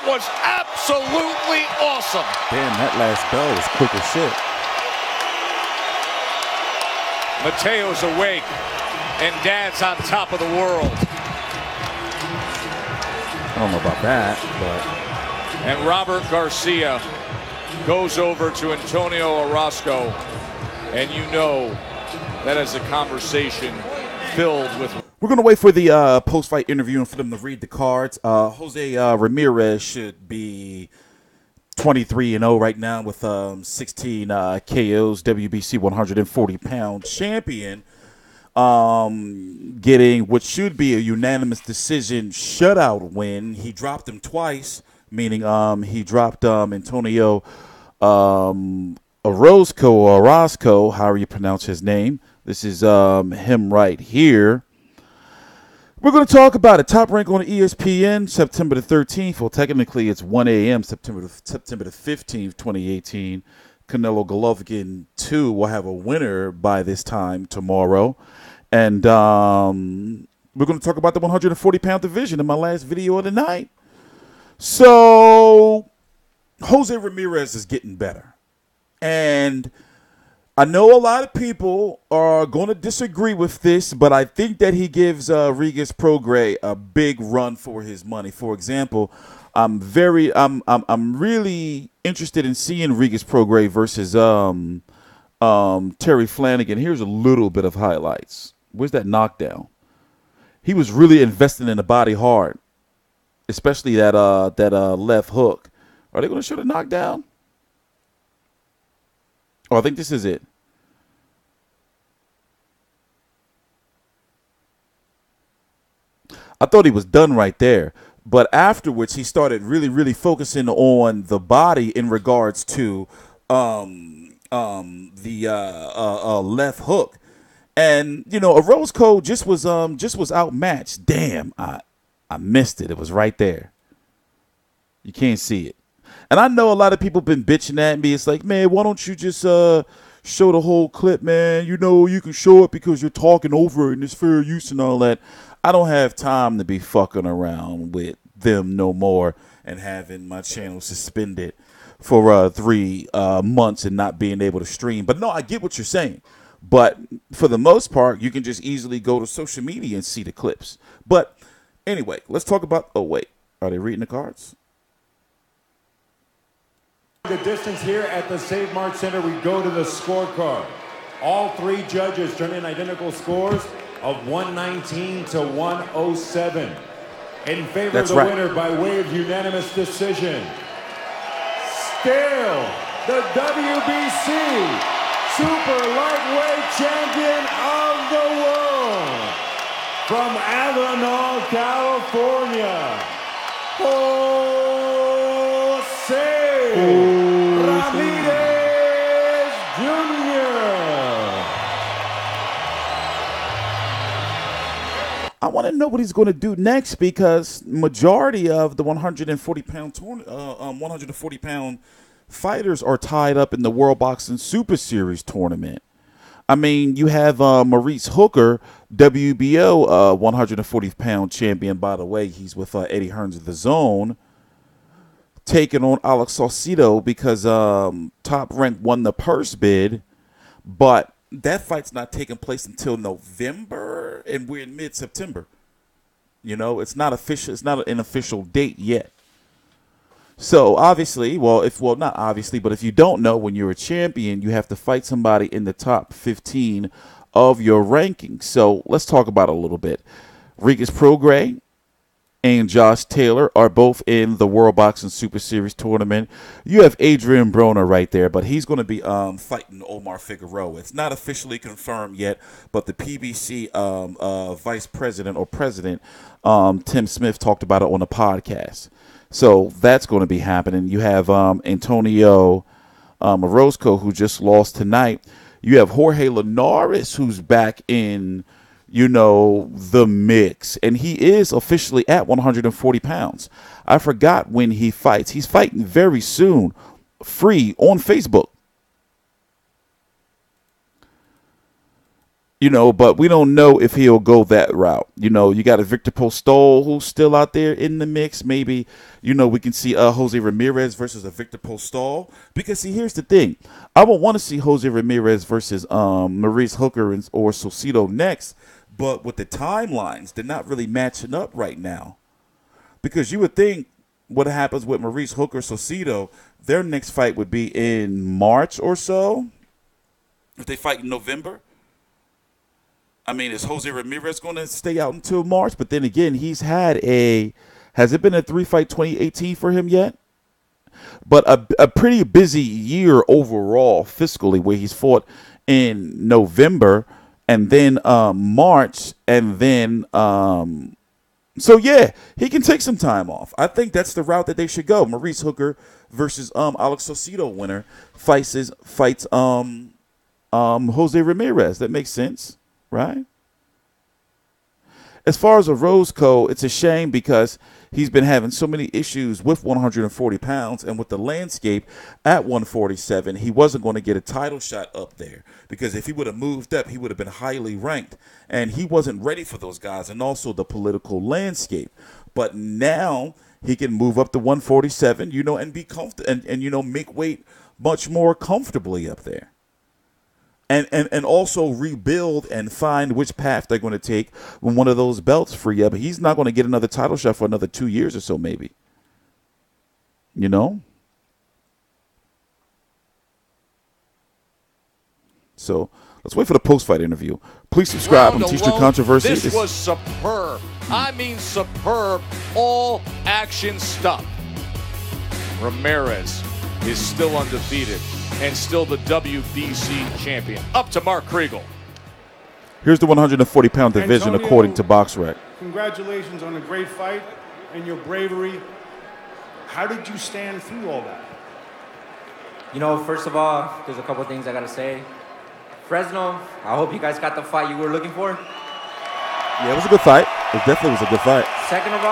was absolutely awesome. Damn, that last bell was quick as shit. Mateo's awake, and Dad's on top of the world. I don't know about that, but... And Robert Garcia goes over to Antonio Orozco, and you know that is a conversation filled with... We're going to wait for the post-fight interview and for them to read the cards. Jose Ramirez should be 23-0 right now with 16 KOs, WBC 140-pound champion. Getting what should be a unanimous decision shutout win. He dropped him twice, meaning he dropped Antonio Orozco, however you pronounce his name. This is him right here. We're going to talk about it. Top Rank on ESPN, September the 13th. Well, technically, it's 1 a.m., September the 15th, 2018. Canelo Golovkin 2 will have a winner by this time tomorrow. And we're going to talk about the 140-pound division in my last video of the night. So, Jose Ramirez is getting better. And I know a lot of people are going to disagree with this, but I think that he gives Regis Prograis a big run for his money. For example, I'm really interested in seeing Regis Prograis versus Terry Flanagan. Here's a little bit of highlights. Where's that knockdown? He was really investing in the body hard, especially that left hook. Are they going to show the knockdown? Oh, I think this is it. I thought he was done right there. But afterwards, he started really, really focusing on the body in regards to the left hook. And, you know, Orozco just was outmatched. Damn, I missed it. It was right there. You can't see it. And I know a lot of people been bitching at me. It's like, man, why don't you just show the whole clip, man? You know, you can show it because you're talking over it and it's fair use and all that. I don't have time to be fucking around with them no more and having my channel suspended for 3 months and not being able to stream. But no, I get what you're saying. But for the most part, you can just easily go to social media and see the clips. But anyway, let's talk about, oh, wait, are they reading the cards? The distance here at the Save Mart Center, we go to the scorecard. All 3 judges turn in identical scores of 119 to 107. In favor of the winner by way of unanimous decision. Still, the WBC Super Lightweight Champion of the world. From Avenal, California, Jose Ramirez Jr. I want to know what he's going to do next because majority of the 140-pound fighters are tied up in the World Boxing Super Series tournament. I mean, you have Maurice Hooker, WBO 140-pound champion, by the way. He's with Eddie Hearns of the Zone, taking on Alex Saucedo because Top Rank won the purse bid, but that fight's not taking place until November, and we're in mid-September. You know, it's not official. It's not an official date yet. So obviously, not obviously, but if you don't know, when you're a champion, you have to fight somebody in the top 15 of your ranking. So let's talk about it a little bit. Regis Prograis and Josh Taylor are both in the World Boxing Super Series tournament. You have Adrian Broner right there, but he's going to be fighting Omar Figueroa. It's not officially confirmed yet, but the PBC vice president or president, Tim Smith, talked about it on the podcast. So that's going to be happening. You have Antonio Orozco, who just lost tonight. You have Jorge Linares, who's back in, you know, the mix. And he is officially at 140 pounds. I forgot when he fights. He's fighting very soon, free on Facebook. But we don't know if he'll go that route. You got a Victor Postol who's still out there in the mix. Maybe, we can see Jose Ramirez versus a Victor Postol. Because, see, here's the thing. I would want to see Jose Ramirez versus Maurice Hooker or Saucedo next. But with the timelines, they're not really matching up right now. Because you would think what happens with Maurice Hooker, Saucedo, their next fight would be in March or so. If they fight in November. I mean, is Jose Ramirez going to stay out until March? But then again, has it been a 3-fight 2018 for him yet? But a pretty busy year overall fiscally, where he's fought in November and then March and then so yeah, he can take some time off. I think that's the route that they should go. Maurice Hooker versus Alex Saucedo winner fights Jose Ramirez. That makes sense. Right? As far as Orozco, it's a shame because he's been having so many issues with 140 pounds, and with the landscape at 147, he wasn't going to get a title shot up there, because if he would have moved up, he would have been highly ranked, and he wasn't ready for those guys, and also the political landscape. But now he can move up to 147, and be comfortable and make weight much more comfortably up there. And also rebuild and find which path they're going to take when one of those belts free up. He's not going to get another title shot for another 2 years or so, maybe. So let's wait for the post-fight interview. Please subscribe on TstreeT Controversy. This was superb. I mean superb. All action stuff. Ramirez is still undefeated and still the WBC champion. Up to Mark Kriegel. Here's the 140-pound division, Antonio, according to BoxRec. Congratulations on a great fight and your bravery. How did you stand through all that? First of all, there's a couple of things I got to say. Fresno, I hope you guys got the fight you were looking for. Yeah, it was a good fight. It definitely was a good fight. Second of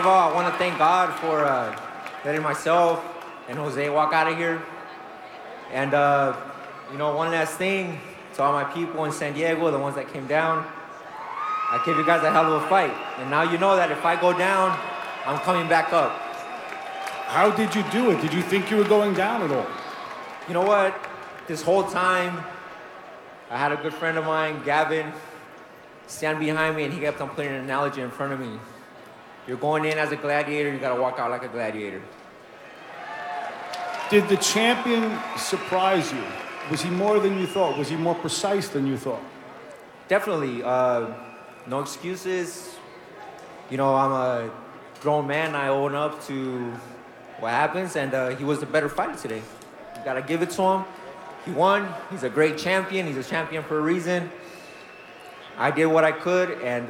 all, I want to thank God for letting myself and Jose walk out of here. And, one last thing to all my people in San Diego, the ones that came down, I gave you guys a hell of a fight. And now you know that if I go down, I'm coming back up. How did you do it? Did you think you were going down at all? You know what? This whole time, I had a good friend of mine, Gavin, stand behind me, and he kept on putting an analogy in front of me. You're going in as a gladiator, you got to walk out like a gladiator. Did the champion surprise you? Was he more than you thought? Was he more precise than you thought? Definitely. No excuses. I'm a grown man. I own up to what happens, and he was the better fighter today. You got to give it to him. He won. He's a great champion. He's a champion for a reason. I did what I could, and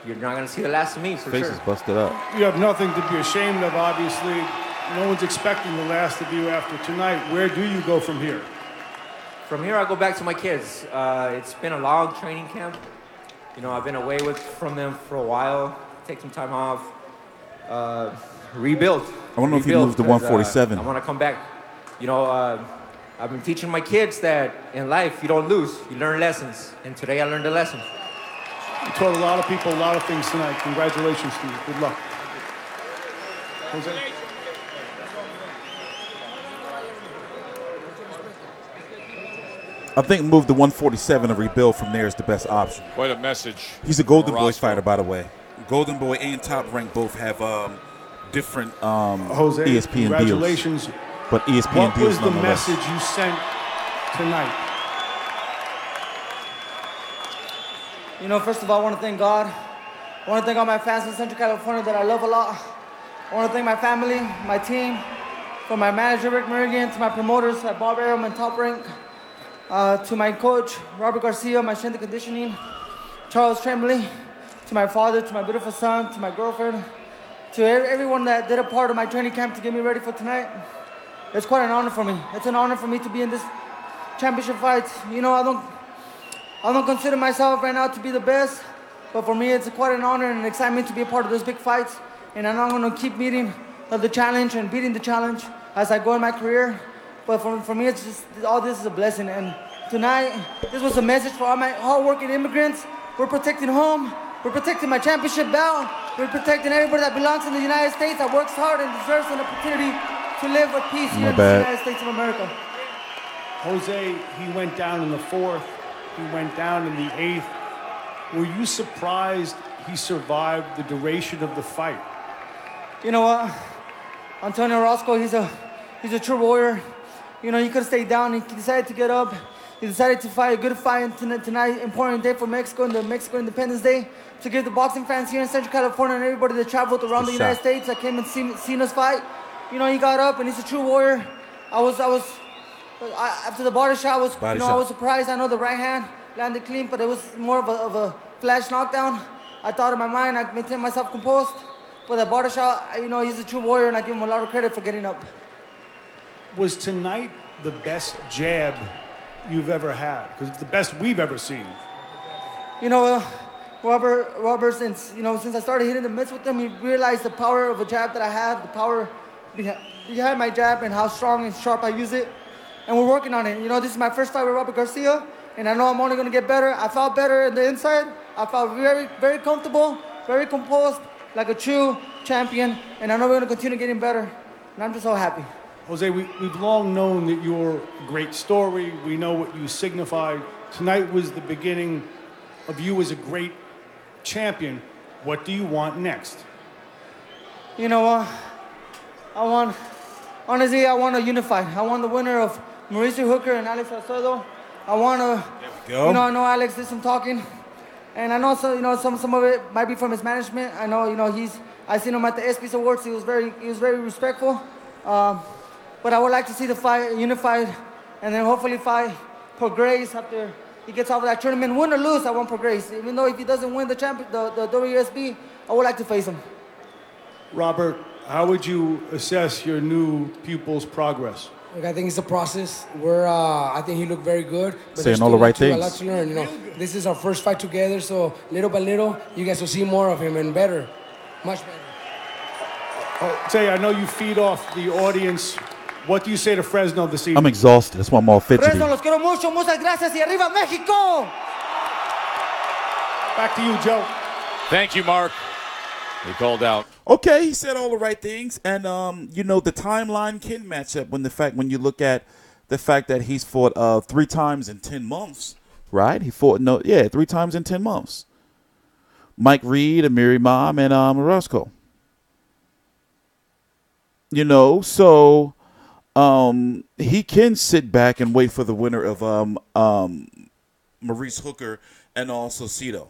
you're not going to see the last of me, for Face sure. is busted up. You have nothing to be ashamed of, obviously. No one's expecting the last of you after tonight. Where do you go from here? From here, I go back to my kids. It's been a long training camp. I've been away from them for a while. Take some time off. Rebuild. I want to know if he moves to 147. I want to come back. I've been teaching my kids that in life, you don't lose. You learn lessons. And today, I learned a lesson. You taught a lot of people a lot of things tonight. Congratulations to you. Good luck. Jose? I think move to 147 and rebuild from there is the best option. Quite a message. He's a Golden Boy Orozco. fighter, by the way. Golden Boy and Top Rank both have different Jose, ESPN congratulations. deals. But ESPN What deals was the nonetheless. message you sent tonight? First of all, I want to thank God. I want to thank all my fans in Central California that I love a lot. I want to thank my family, my team, from my manager, Rick Merrigan, to my promoters at Bob Arum and Top Rank, to my coach, Robert Garcia, my strength and conditioning, Charles Tremblay, to my father, to my beautiful son, to my girlfriend, to everyone that did a part of my training camp to get me ready for tonight. It's quite an honor for me. It's an honor for me to be in this championship fight. I don't consider myself right now to be the best, but for me, it's quite an honor and an excitement to be a part of this big fights. And I'm going to keep meeting the challenge and beating the challenge as I go in my career. But for me, it's just all this is a blessing. And tonight. This was a message for all my hard-working immigrants. We're protecting home. We're protecting my championship belt. We're protecting everybody that belongs in the United States, that works hard and deserves an opportunity to live with peace here in the United States of America. Jose, he went down in the 4th. He went down in the 8th. Were you surprised he survived the duration of the fight? You know what? Antonio Orozco, he's a true warrior. You know, he could have stayed down. He decided to get up. He decided to fight a good fight tonight. Important day for Mexico and the Mexico Independence Day, to give the boxing fans here in Central California and everybody that traveled around the United States that came and seen us fight. You know, he got up and he's a true warrior. After the body shot, I was surprised. I know the right hand landed clean, but it was more of a flash knockdown. I thought in my mind, I maintained myself composed. But the body shot, you know, he's a true warrior, and I give him a lot of credit for getting up. Was tonight the best jab you've ever had? Because it's the best we've ever seen. You know, Robert, since I started hitting the mitts with him, he realized the power of a jab that I have, the power behind my jab, and how strong and sharp I use it. And we're working on it. You know, this is my first fight with Robert Garcia, and I know I'm only going to get better. I felt better in the inside. I felt very, very comfortable, very composed, like a true champion, and I know we're going to continue getting better, and I'm just so happy. Jose, we've long known that you're a great story. We know what you signify. Tonight was the beginning of you as a great champion. What do you want next? You know what? I want to unify. I want the winner of Mauricio Hooker and Alex Saucedo. I want to, I know Alex did some talking. And I know, some of it might be from his management. I know, I seen him at the ESPN Awards. He was very respectful. But I would like to see the fight unified, and then hopefully fight Prograis after he gets out of that tournament. Win or lose, I want Prograis. Even though if he doesn't win the WSB, I would like to face him. Robert, how would you assess your new pupil's progress? Look, I think it's a process. I think he looked very good. But saying all the right things. A lot to learn. You know, this is our first fight together, so little by little, you guys will see more of him and better, much better. Say, I know you feed off the audience. What do you say to Fresno this evening? I'm exhausted. That's why I'm all fidgety. Fresno, los quiero mucho. Muchas gracias y arriba México. Back to you, Joe. Thank you, Mark. He called out. Okay, he said all the right things, and the timeline can match up when you look at the fact that he's fought 3 times in 10 months, right? He fought 3 times in 10 months. Mike Reed, Amiri Imam, and Orozco. So he can sit back and wait for the winner of Maurice Hooker and also Saucedo.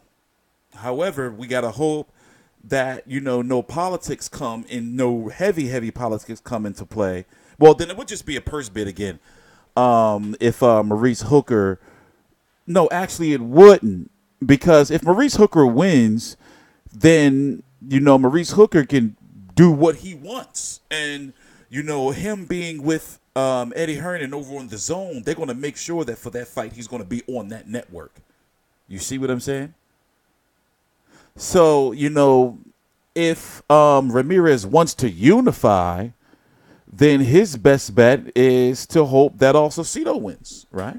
However, we gotta hope that no politics come in, no heavy politics come into play. Well, then it would just be a purse bid again. If Maurice Hooker, no, actually it wouldn't, because if Maurice Hooker wins, then Maurice Hooker can do what he wants, and him being with Eddie Hernan over on the Zone, they're going to make sure that for that fight he's going to be on that network. You see what I'm saying? So, if Ramirez wants to unify, then his best bet is to hope that also Saucedo wins, right?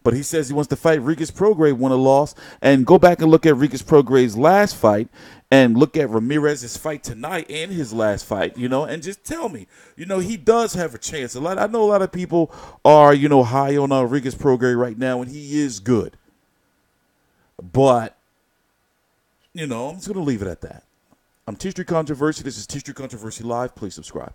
But he says he wants to fight Regis Prograis, win a loss, and go back and look at Regis Prograis' last fight and look at Ramirez's fight tonight and his last fight, and just tell me, he does have a chance. I know a lot of people are, high on Regis Prograis right now, and he is good. But I'm just going to leave it at that. I'm TstreeT Controversy. This is TstreeT Controversy Live. Please subscribe.